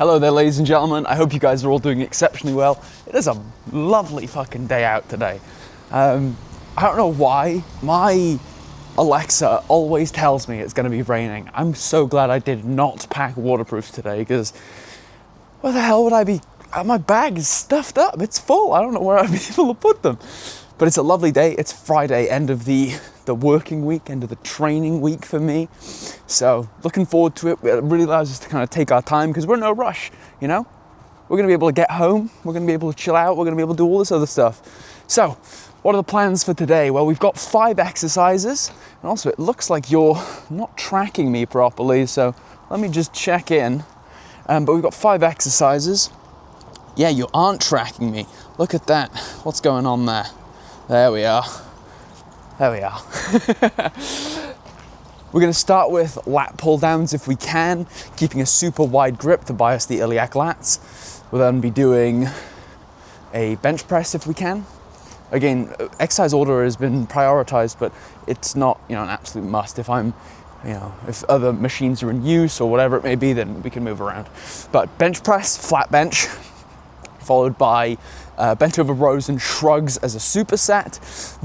Hello there, ladies and gentlemen. I hope you guys are all doing exceptionally well. It is a lovely fucking day out today. I don't know why. My Alexa always tells me it's going to be raining. I'm so glad I did not pack waterproofs today, because where the hell would I be? My bag is stuffed up. It's full. I don't know where I'd be able to put them. But it's a lovely day. It's Friday, end of the working week, end of the training week for me. So looking forward to it. It really allows us to kind of take our time because we're in no rush, you know? We're going to be able to get home. We're going to be able to chill out. We're going to be able to do all this other stuff. So what are the plans for today? Well, we've got 5 exercises. And also it looks like you're not tracking me properly. So let me just check in. But we've got 5 exercises. Yeah, you aren't tracking me. Look at that. What's going on there? There we are. There we are. We're going to start with lat pull downs if we can, keeping a super wide grip to bias the iliac lats. We'll then be doing a bench press if we can. Again, exercise order has been prioritized, but it's not, an absolute must. If if other machines are in use or whatever it may be, then we can move around. But bench press, flat bench, followed by bent over rows and shrugs as a superset.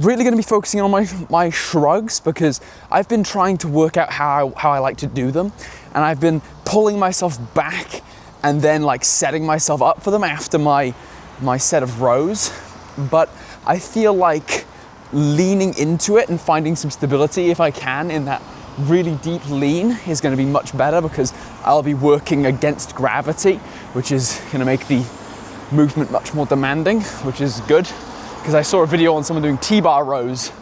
Really going to be focusing on my shrugs because I've been trying to work out how I like to do them, and I've been pulling myself back and then like setting myself up for them after my set of rows. But I feel like leaning into it and finding some stability if I can in that really deep lean is going to be much better because I'll be working against gravity, which is going to make the movement much more demanding, which is good because I saw a video on someone doing T-bar rows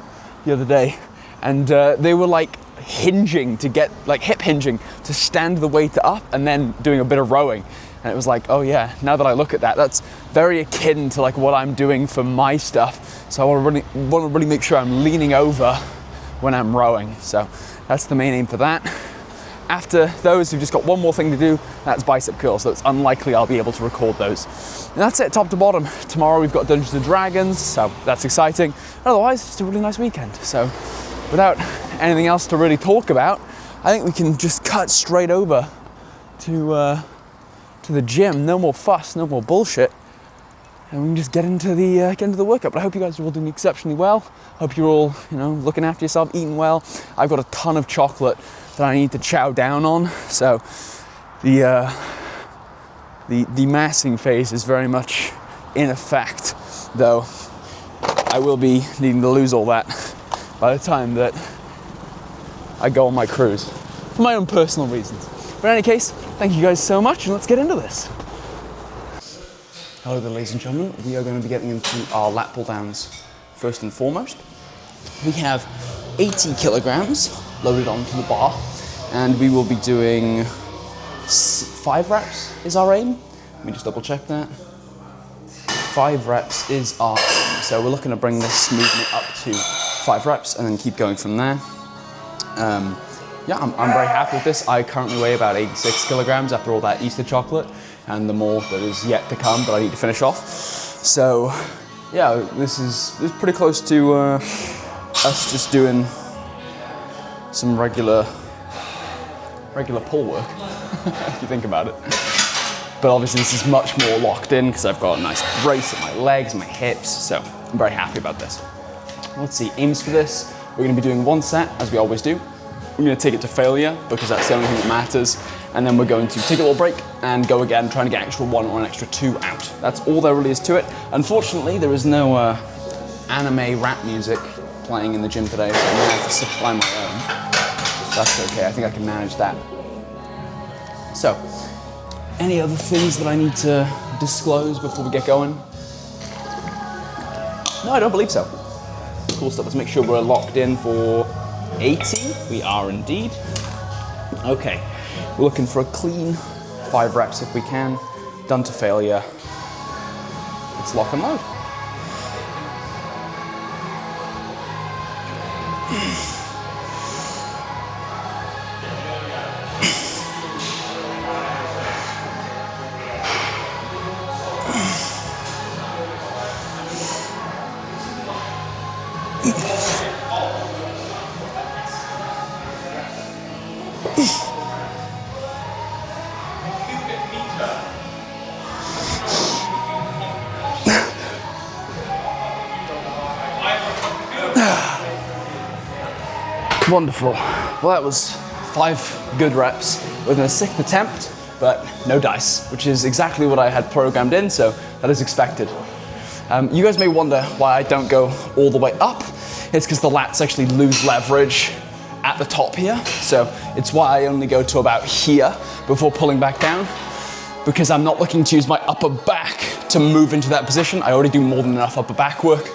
the other day, and they were like hinging to get hip hinging to stand the weight up and then doing a bit of rowing, and it was like, oh yeah, now that I look at that, that's very akin to like what I'm doing for my stuff. So I want to really make sure I'm leaning over when I'm rowing. So that's the main aim for that. After those, we've just got one more thing to do, that's bicep curls, so it's unlikely I'll be able to record those. And that's it, top to bottom. Tomorrow we've got Dungeons & Dragons, so that's exciting. Otherwise, it's a really nice weekend. So without anything else to really talk about, I think we can just cut straight over to the gym. No more fuss, no more bullshit. And we can just get into the workout. But I hope you guys are all doing exceptionally well. Hope you're all, looking after yourself, eating well. I've got a ton of chocolate that I need to chow down on. So the massing phase is very much in effect, though I will be needing to lose all that by the time that I go on my cruise for my own personal reasons. But in any case, thank you guys so much, and let's get into this. Hello there, ladies and gentlemen. We are going to be getting into our lat pull downs first and foremost. We have 80 kilograms loaded onto the bar, and we will be doing 5 reps is our aim. Let me just double check that. 5 reps is our aim. So we're looking to bring this movement up to 5 reps and then keep going from there. Yeah, I'm very happy with this. I currently weigh about 86 kilograms after all that Easter chocolate, and the more that is yet to come that I need to finish off. So yeah, this is pretty close to us just doing some regular pull work, if you think about it. But obviously this is much more locked in because I've got a nice brace at my legs, my hips, so I'm very happy about this. Let's see, aims for this. We're going to be doing 1 set, as we always do. We're going to take it to failure because that's the only thing that matters, and then we're going to take a little break and go again, trying to get an extra 1 or an extra 2 out. That's all there really is to it. Unfortunately, there is no anime rap music playing in the gym today, so I'm going to have to supply my own. That's okay, I think I can manage that. So, any other things that I need to disclose before we get going? No, I don't believe so. Cool stuff, let's make sure we're locked in for 80. We are indeed. Okay, we're looking for a clean 5 reps if we can. Done to failure. Let's lock and load. Cubic meter Wonderful. Well, that was 5 good reps within a 6th attempt, but no dice, which is exactly what I had programmed in, so that is expected. You guys may wonder why I don't go all the way up. It's because the lats actually lose leverage at the top here, so it's why I only go to about here before pulling back down, because I'm not looking to use my upper back to move into that position. I already do more than enough upper back work,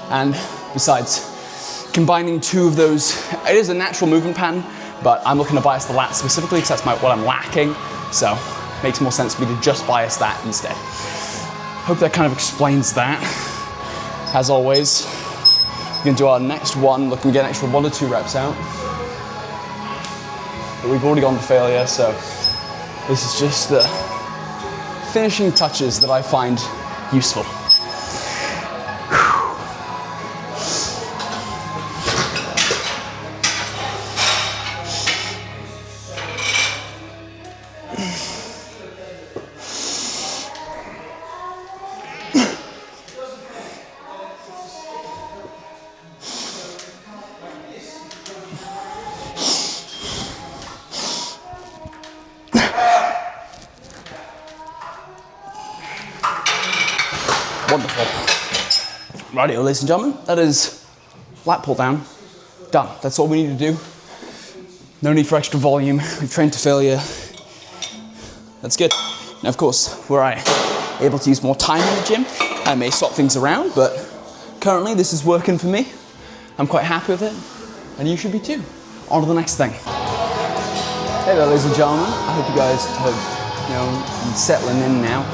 and besides, combining 2 of those, it is a natural movement pattern, but I'm looking to bias the lats specifically because that's what I'm lacking, so it makes more sense for me to just bias that instead. Hope that kind of explains that. As always, we're going to do our next one, looking to get an extra 1 or 2 reps out. But we've already gone to failure, so this is just the finishing touches that I find useful. Wonderful. Rightio, ladies and gentlemen, that is lat pull down. Done. That's all we need to do. No need for extra volume. We've trained to failure. That's good. Now, of course, were I able to use more time in the gym, I may swap things around, but currently this is working for me. I'm quite happy with it, and you should be too. On to the next thing. Hey there, ladies and gentlemen. I hope you guys have, been settling in now.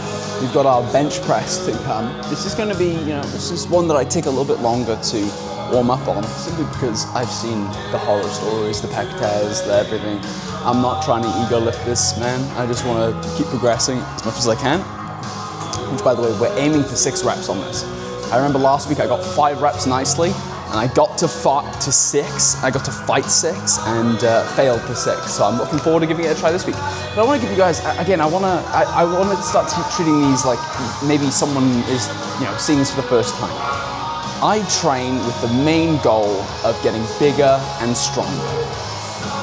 We've got our bench press to come. This is going to be, this is one that I take a little bit longer to warm up on, simply because I've seen the horror stories, the pec tears, the everything. I'm not trying to ego lift this, man. I just want to keep progressing as much as I can. Which, by the way, we're aiming for 6 reps on this. I remember last week I got 5 reps nicely, and I got to 6, I got to fight 6, and failed for 6. So I'm looking forward to giving it a try this week. But I want to give you guys, again, I want to start treating these like maybe someone is, seeing this for the first time. I train with the main goal of getting bigger and stronger.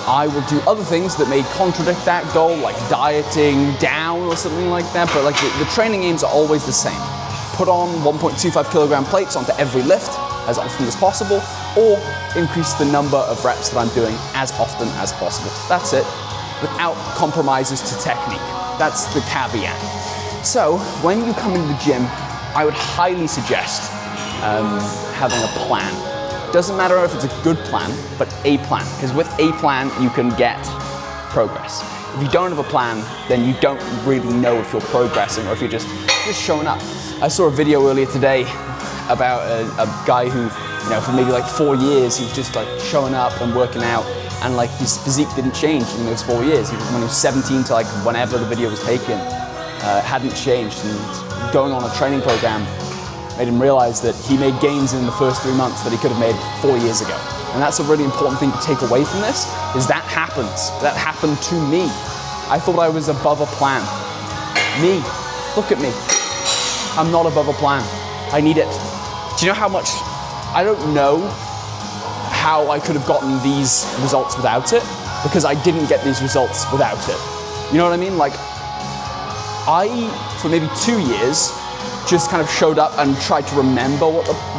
I will do other things that may contradict that goal, like dieting down or something like that, but like the training aims are always the same. Put on 1.25 kilogram plates onto every lift as often as possible, or increase the number of reps that I'm doing as often as possible. That's it, without compromises to technique. That's the caveat. So when you come into the gym, I would highly suggest having a plan. Doesn't matter if it's a good plan, but a plan, because with a plan you can get progress. If you don't have a plan, then you don't really know if you're progressing or if you're just showing up. I saw a video earlier today about a guy who, for maybe like 4 years, he was just like showing up and working out, and like his physique didn't change in those 4 years. When he was 17 to like whenever the video was taken, hadn't changed. And going on a training program made him realize that he made gains in the first 3 months that he could have made 4 years ago. And that's a really important thing to take away from this, is that happens. That happened to me. I thought I was above a plan. Me, look at me. I'm not above a plan. I need it. Do you know how much, I don't know how I could have gotten these results without it, because I didn't get these results without it. You know what I mean? Like, I, for maybe 2 years, just kind of showed up and tried to remember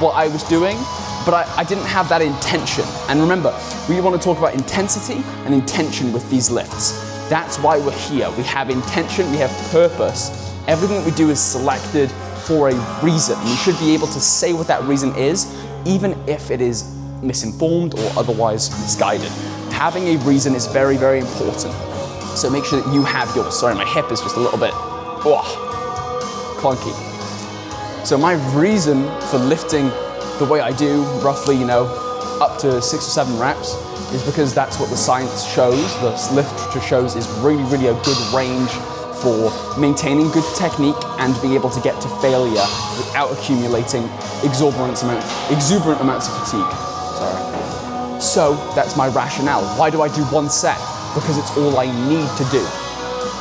what I was doing, but I didn't have that intention. And remember, we want to talk about intensity and intention with these lifts. That's why we're here. We have intention, we have purpose. Everything that we do is selected for a reason. We should be able to say what that reason is, even if it is misinformed or otherwise misguided. Having a reason is very, very important. So make sure that you have yours. Sorry, my hip is just a little bit clunky. So my reason for lifting the way I do, roughly, up to 6 or 7 reps, is because that's what the science shows. The literature shows is really, really a good range for maintaining good technique and being able to get to failure without accumulating exuberant amounts of fatigue. Sorry. So that's my rationale. Why do I do 1 set? Because it's all I need to do.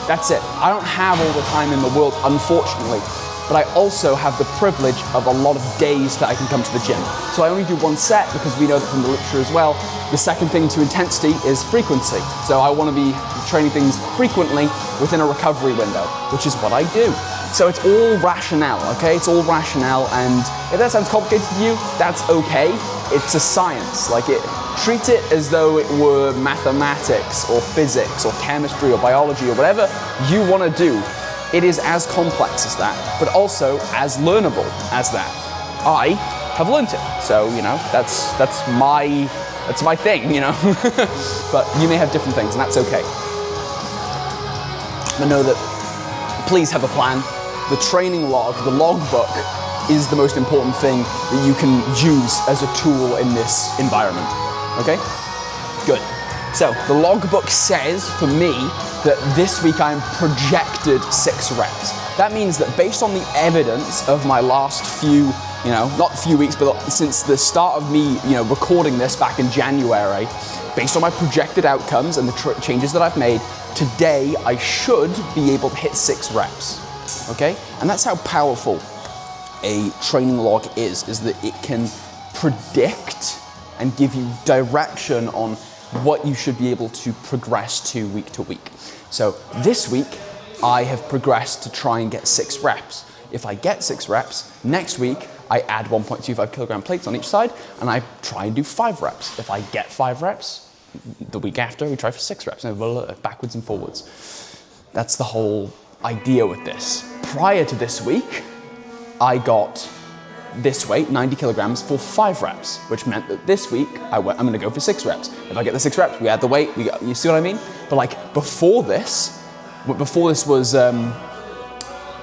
That's it. I don't have all the time in the world, unfortunately. but I also have the privilege of a lot of days that I can come to the gym. So I only do one set because we know that from the literature as well, the second thing to intensity is frequency. So I want to be training things frequently within a recovery window, which is what I do. So it's all rationale, okay? It's all rationale, and if that sounds complicated to you, that's okay. It's a science. Treat it as though it were mathematics or physics or chemistry or biology or whatever you want to do. It is as complex as that, but also as learnable as that. I have learned it, so that's my thing, But you may have different things, and that's okay. But know that please have a plan. The training log, the logbook, is the most important thing that you can use as a tool in this environment. Okay? Good. So the logbook says for me that this week I'm projected 6 reps. That means that based on the evidence of my last few, not a few weeks, but since the start of me, recording this back in January, based on my projected outcomes and the changes that I've made, today I should be able to hit 6 reps. Okay? And that's how powerful a training log is that it can predict and give you direction on what you should be able to progress to week. So this week, I have progressed to try and get 6 reps. If I get 6 reps, next week, I add 1.25 kilogram plates on each side, and I try and do 5 reps. If I get 5 reps, the week after, we try for 6 reps, backwards and forwards. That's the whole idea with this. Prior to this week, I got this weight, 90 kilograms, for 5 reps, which meant that this week I'm gonna go for 6 reps. If I get the 6 reps, we add the weight, you see what I mean? But before this was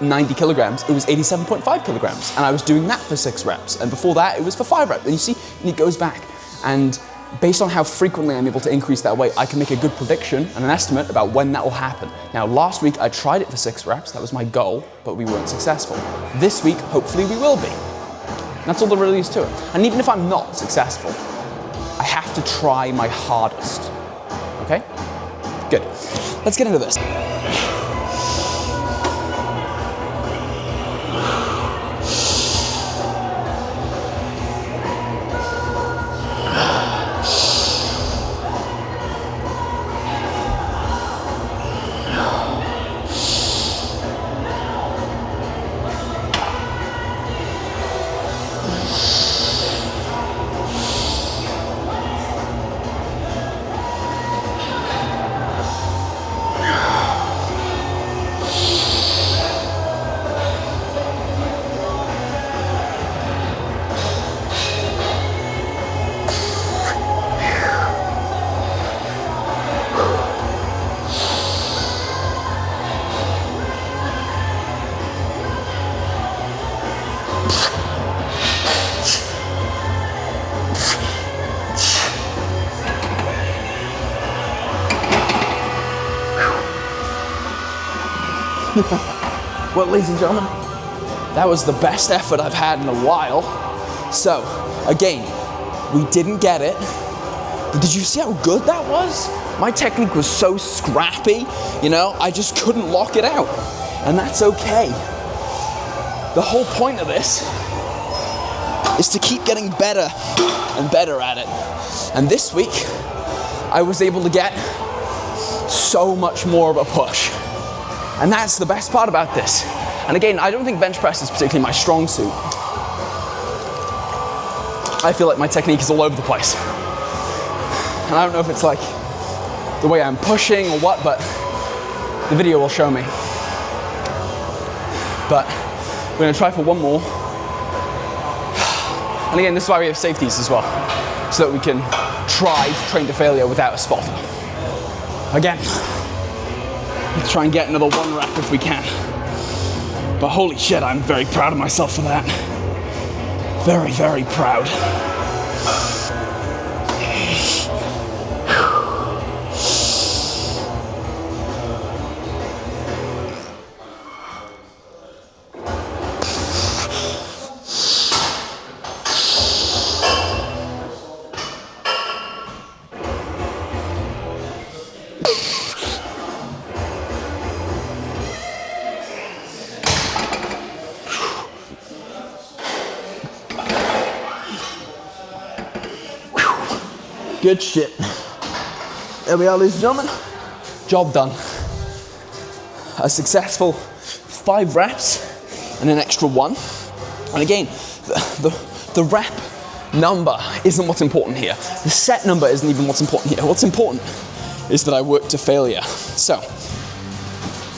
90 kilograms, it was 87.5 kilograms, and I was doing that for 6 reps. And before that, it was for 5 reps. And you see, it goes back. And based on how frequently I'm able to increase that weight, I can make a good prediction and an estimate about when that will happen. Now, last week I tried it for 6 reps, that was my goal, but we weren't successful. This week, hopefully we will be. That's all there really is to it. And even if I'm not successful, I have to try my hardest. Okay? Good. Let's get into this. Well, ladies and gentlemen, that was the best effort I've had in a while. So, again, we didn't get it, but did you see how good that was? My technique was so scrappy, I just couldn't lock it out, and that's okay. The whole point of this is to keep getting better and better at it. And this week, I was able to get so much more of a push. And that's the best part about this. And again, I don't think bench press is particularly my strong suit. I feel like my technique is all over the place. And I don't know if it's the way I'm pushing or what, but the video will show me. But we're gonna try for one more. And again, this is why we have safeties as well, so that we can train to failure without a spotter. Again, let's try and get another 1 rep if we can. But holy shit, I'm very proud of myself for that. Very, very proud. Good shit. There we are, ladies and gentlemen. Job done. A successful 5 reps and an extra 1. And again, the rep number isn't what's important here. The set number isn't even what's important here. What's important is that I work to failure. So,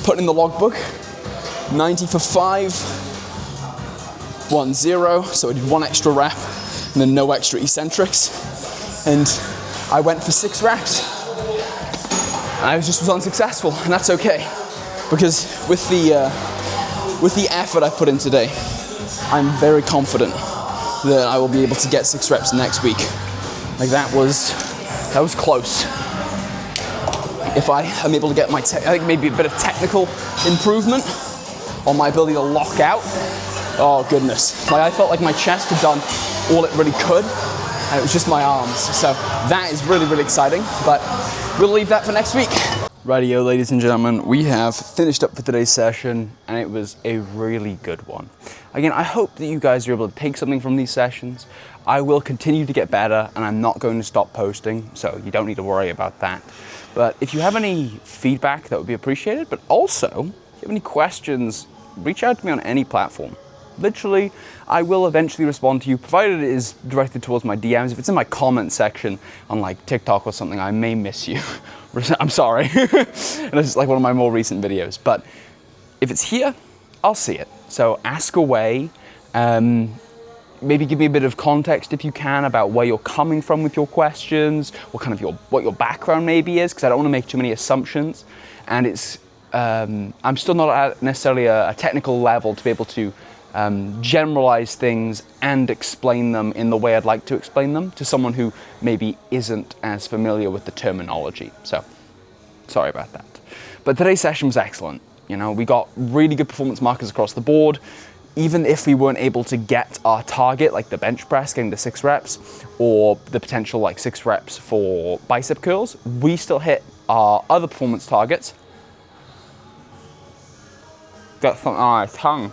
put in the logbook, 90 for 5, 1, 0. So I did 1 extra rep and then no extra eccentrics. And I went for 6 reps. And I was unsuccessful, and that's okay. Because with the effort I put in today, I'm very confident that I will be able to get 6 reps next week. Like that was close. If I am able to get I think maybe a bit of technical improvement on my ability to lock out. Oh goodness, I felt like my chest had done all it really could, and it was just my arms. So that is really, really exciting, but we'll leave that for next week. Rightio, ladies and gentlemen, we have finished up for today's session, and it was a really good one. Again, I hope that you guys are able to take something from these sessions. I will continue to get better, and I'm not going to stop posting, so you don't need to worry about that. But if you have any feedback, that would be appreciated. But also, if you have any questions, reach out to me on any platform. Literally, I will eventually respond to you, provided it is directed towards my DMs. If it's in my comment section on like TikTok or something, I may miss you. I'm sorry. And it's like one of my more recent videos. But if it's here, I'll see it. So ask away. Maybe give me a bit of context if you can about where you're coming from with your questions, what your background maybe is, because I don't want to make too many assumptions. And it's I'm still not at necessarily a technical level to be able to generalize things and explain them in the way I'd like to explain them to someone who maybe isn't as familiar with the terminology. So, sorry about that. But today's session was excellent. You know, we got really good performance markers across the board. Even if we weren't able to get our target, like the bench press, getting the 6 reps, or the potential like 6 reps for bicep curls, we still hit our other performance targets. Got something on my tongue.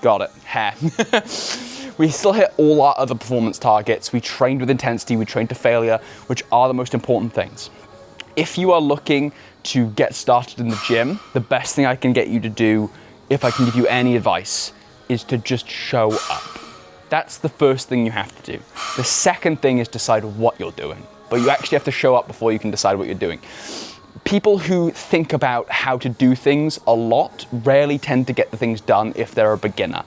Got it, hair. We still hit all our other performance targets. We trained with intensity, we trained to failure, which are the most important things. If you are looking to get started in the gym, the best thing I can get you to do, if I can give you any advice, is to just show up. That's the first thing you have to do. The second thing is decide what you're doing, but you actually have to show up before you can decide what you're doing. People who think about how to do things a lot rarely tend to get the things done if they're a beginner.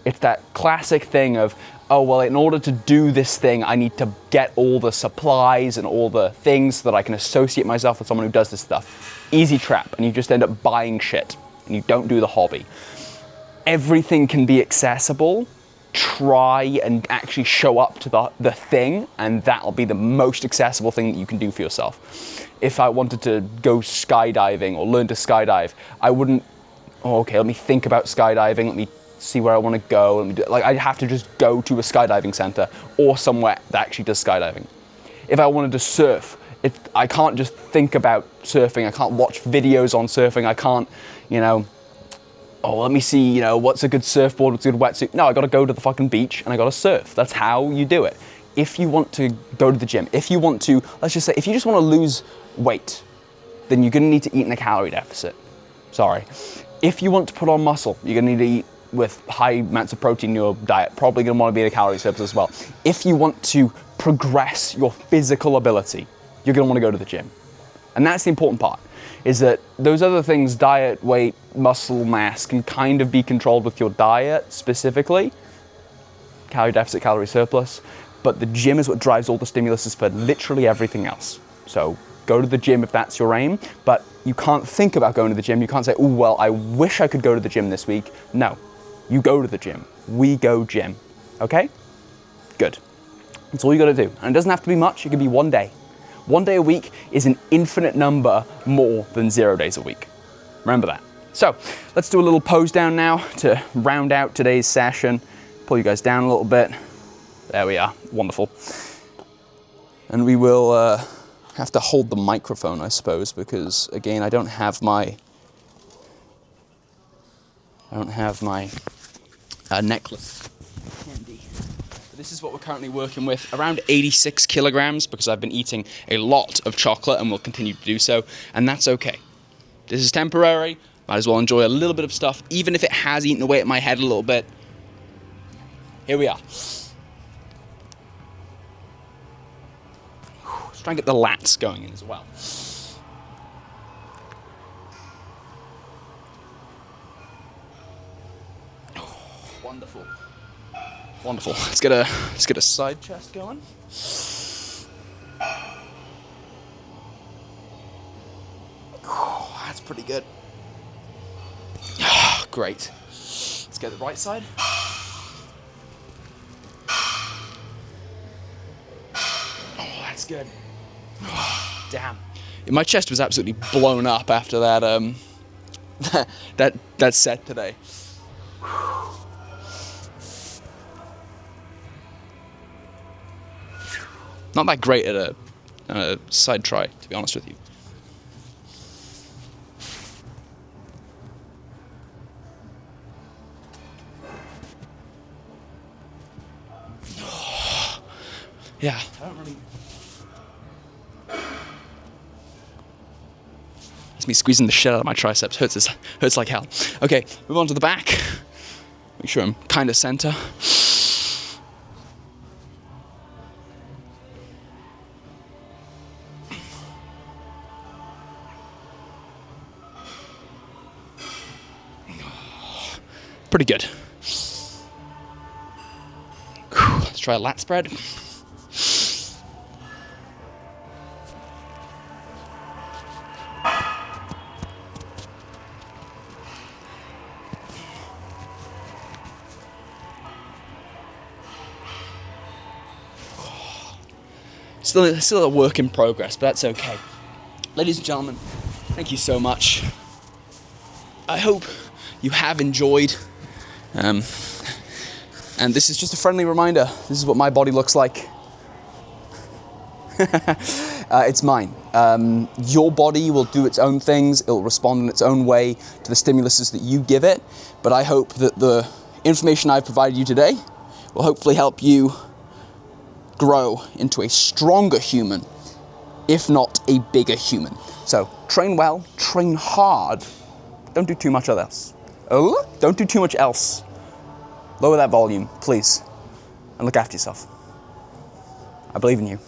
It's that classic thing of, oh, well, in order to do this thing, I need to get all the supplies and all the things so that I can associate myself with someone who does this stuff. Easy trap, and you just end up buying shit, and you don't do the hobby. Everything can be accessible. Try and actually show up to the thing, and that'll be the most accessible thing that you can do for yourself. If I wanted to go skydiving or learn to skydive, I wouldn't, let me think about skydiving, let me see where I want to go. I'd have to just go to a skydiving center or somewhere that actually does skydiving. If I wanted to surf, I can't just think about surfing. I can't watch videos on surfing. I can't, let me see, what's a good surfboard, what's a good wetsuit. No, I gotta go to the fucking beach and I gotta surf. That's how you do it. If you want to go to the gym, if you want to, let's just say, if you just want to lose weight, then you're gonna need to eat in a calorie deficit. Sorry. If you want to put on muscle, you're gonna need to eat with high amounts of protein in your diet. Probably gonna want to be in a calorie surplus as well. If you want to progress your physical ability, you're gonna want to go to the gym. And that's the important part, is that those other things, diet, weight, muscle mass, can kind of be controlled with your diet specifically. Calorie deficit, calorie surplus. But the gym is what drives all the stimuluses for literally everything else. So go to the gym if that's your aim, but you can't think about going to the gym. You can't say, oh, well, I wish I could go to the gym this week. No, you go to the gym. We go gym, okay? Good. That's all you gotta do. And it doesn't have to be much, it can be one day. One day a week is an infinite number more than 0 days a week. Remember that. So let's do a little pose down now to round out today's session. Pull you guys down a little bit. There we are, wonderful. And we will have to hold the microphone, I suppose, because again, I don't have my necklace handy. this is what we're currently working with, around 86 kilograms, because I've been eating a lot of chocolate and will continue to do so, and that's okay. This is temporary. Might as well enjoy a little bit of stuff, even if it has eaten away at my head a little bit. Here we are. Let's try and get the lats going in as well. Wonderful. Wonderful. Let's get a side chest going. Oh, that's pretty good. Oh, great. Let's get the right side. Oh, that's good. Oh, damn. My chest was absolutely blown up after that that set today. Not that great at a side try, to be honest with you. Yeah, I don't really... It's me squeezing the shit out of my triceps. Hurts like hell. Okay, move on to the back. Make sure I'm kind of center. Pretty good. Let's try a lat spread. Still a work in progress, but that's okay. Ladies and gentlemen, thank you so much. I hope you have enjoyed. And this is just a friendly reminder. This is what my body looks like. It's mine. Your body will do its own things. It'll respond in its own way to the stimuluses that you give it. But I hope that the information I've provided you today will hopefully help you grow into a stronger human, if not a bigger human. So train well, train hard. Don't do too much else. Don't do too much else. Lower that volume, please. And look after yourself. I believe in you.